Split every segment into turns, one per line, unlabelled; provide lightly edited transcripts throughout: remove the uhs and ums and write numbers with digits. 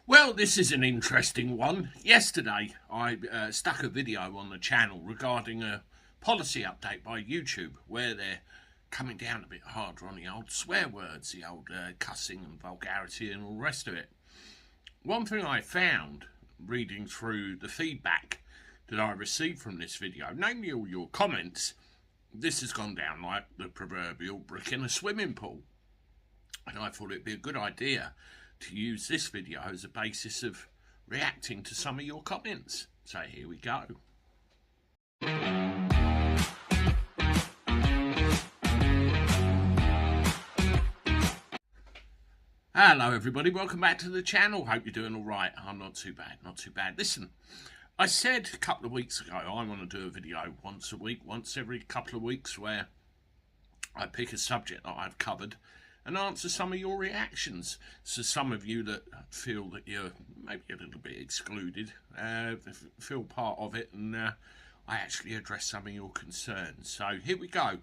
Well, this is an interesting one. Yesterday, I stuck a video on the channel regarding a policy update by YouTube where they're coming down a bit harder on the old swear words, the old cussing and vulgarity and all the rest of it. One thing I found reading through the feedback that I received from this video, namely all your comments, this has gone down like the proverbial brick in a swimming pool. And I thought it'd be a good idea to use this video as a basis of reacting to some of your comments. So here we go. Hello everybody, welcome back to the channel. Hope you're doing all right. I'm not too bad, not too bad. Listen, I said a couple of weeks ago I want to do a video once a week, once every couple of weeks, where I pick a subject that I've covered and answer some of your reactions. So some of you that feel that you're maybe a little bit excluded, feel part of it, and I actually address some of your concerns. So here we go.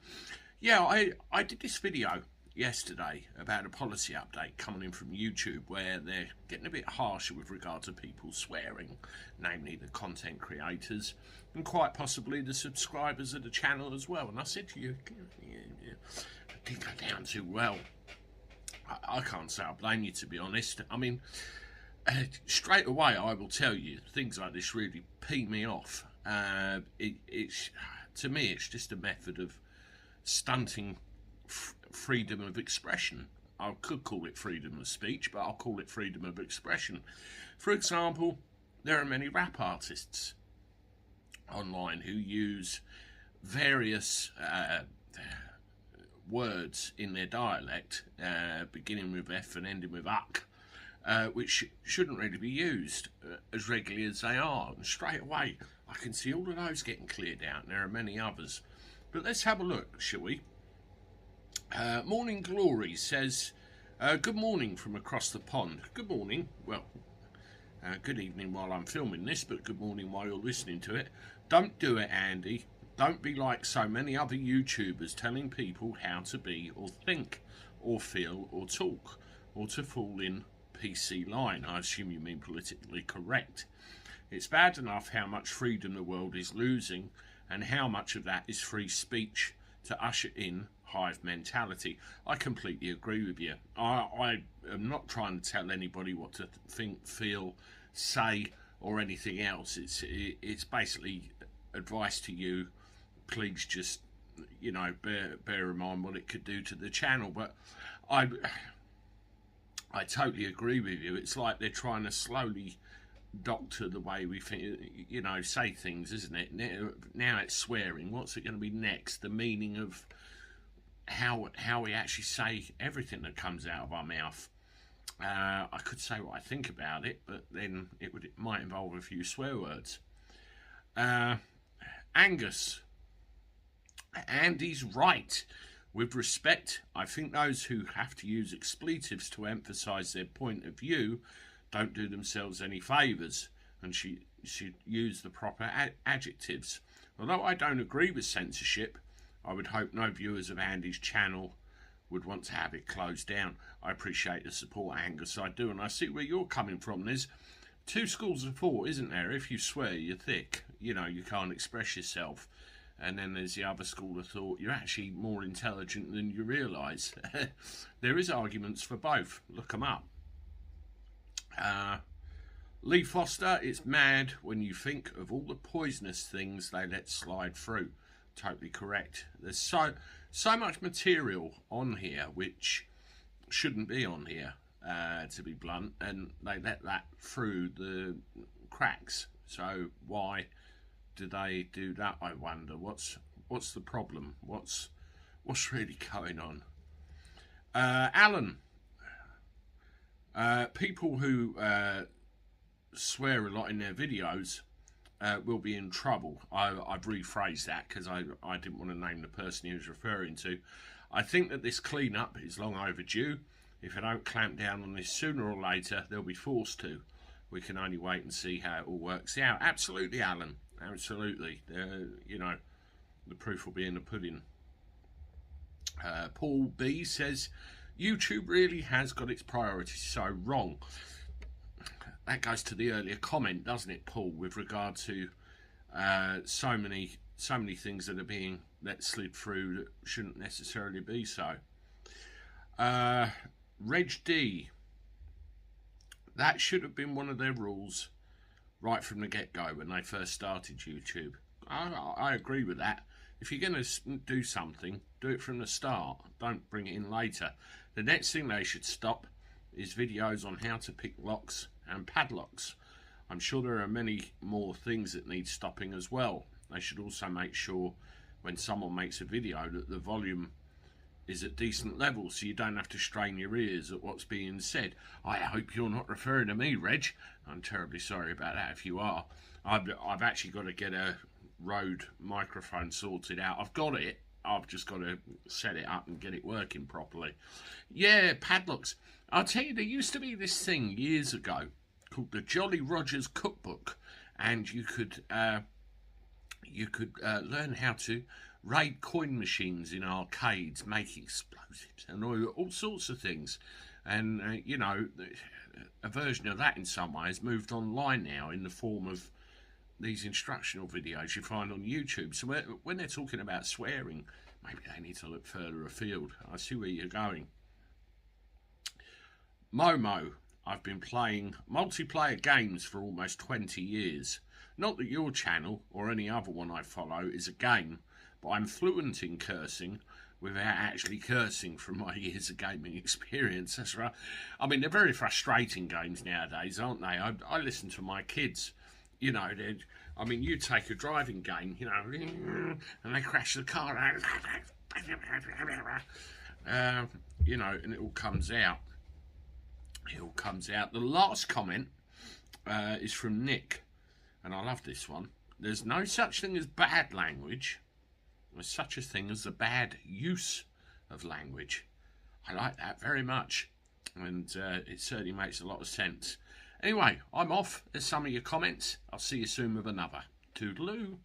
Yeah, I did this video yesterday about a policy update coming in from YouTube where they're getting a bit harsher with regard to people swearing, namely the content creators and quite possibly the subscribers of the channel as well. And I said to you, I didn't go down too well. I can't say I blame you, to be honest. I mean, straight away I will tell you, things like this really pee me off. It's to me, it's just a method of stunting freedom of expression. I could call it freedom of speech, but I'll call it freedom of expression. For example, there are many rap artists online who use various words in their dialect, beginning with F and ending with uck, which shouldn't really be used as regularly as they are. And straight away, I can see all of those getting cleared out, and there are many others. But let's have a look, shall we? Morning Glory says, good morning from across the pond. Good morning. Well, good evening while I'm filming this, but good morning while you're listening to it. Don't do it, Andy. Don't be like so many other YouTubers telling people how to be or think or feel or talk or to fall in PC line. I assume you mean politically correct. It's bad enough how much freedom the world is losing and how much of that is free speech to usher in hive mentality. I completely agree with you. I am not trying to tell anybody what to think, feel, say or anything else. It's basically advice to you. Please just, you know, bear in mind what it could do to the channel. But I totally agree with you. It's like they're trying to slowly doctor the way we think, you know, say things, isn't it? Now it's swearing. What's it going to be next? The meaning of how we actually say everything that comes out of our mouth. I could say what I think about it, but then it might involve a few swear words. Angus, Andy's right. With respect, I think those who have to use expletives to emphasise their point of view don't do themselves any favours and should use the proper adjectives. Although I don't agree with censorship, I would hope no viewers of Andy's channel would want to have it closed down. I appreciate the support, Angus, I do, and I see where you're coming from. There's two schools of thought, isn't there? If you swear, you're thick. You know, you can't express yourself. And then there's the other school of thought, you're actually more intelligent than you realise. There is arguments for both. Look them up. Lee Foster, it's mad when you think of all the poisonous things they let slide through. Totally correct. There's so much material on here which shouldn't be on here, to be blunt, and they let that through the cracks. So why do they do that, I wonder? What's the problem? What's really going on? Alan, people who swear a lot in their videos will be in trouble. I've rephrased that because I didn't want to name the person he was referring to. I think that this clean-up is long overdue. If I don't clamp down on this sooner or later, they'll be forced to. We can only wait and see how it all works out. Absolutely, Alan. Absolutely. You know, the proof will be in the pudding. Paul B says, YouTube really has got its priorities so wrong. that goes to the earlier comment, doesn't it, Paul, with regard to so many things that are being let slid through that shouldn't necessarily be so. Reg D, that should have been one of their rules right from the get-go when they first started YouTube. I agree with that. If you're going to do something, do it from the start. Don't bring it in later. The next thing they should stop is videos on how to pick locks and padlocks. I'm sure there are many more things that need stopping as well. They should also make sure when someone makes a video that the volume is at decent levels, so you don't have to strain your ears at what's being said. I hope you're not referring to me, Reg. I'm terribly sorry about that if you are. I've actually got to get a Rode microphone sorted out. I've got it. I've just got to set it up and get it working properly. Yeah, padlocks. I'll tell you, there used to be this thing years ago called the Jolly Rogers Cookbook, and you could learn how to raid coin machines in arcades, make explosives, and all sorts of things. And you know, a version of that in some ways moved online now in the form of these instructional videos you find on YouTube. So when they're talking about swearing, maybe they need to look further afield. I see where you're going. Momo, I've been playing multiplayer games for almost 20 years. Not that your channel or any other one I follow is a game, but I'm fluent in cursing without actually cursing from my years of gaming experience. That's right. I mean, they're very frustrating games nowadays, aren't they? I listen to my kids. You know, I mean, you take a driving game, you know, and they crash the car, you know, and it all comes out. It all comes out. The last comment is from Nick, and I love this one. There's no such thing as bad language. There's such a thing as the bad use of language. I like that very much, and it certainly makes a lot of sense. Anyway, I'm off. There's some of your comments. I'll see you soon with another. Toodaloo.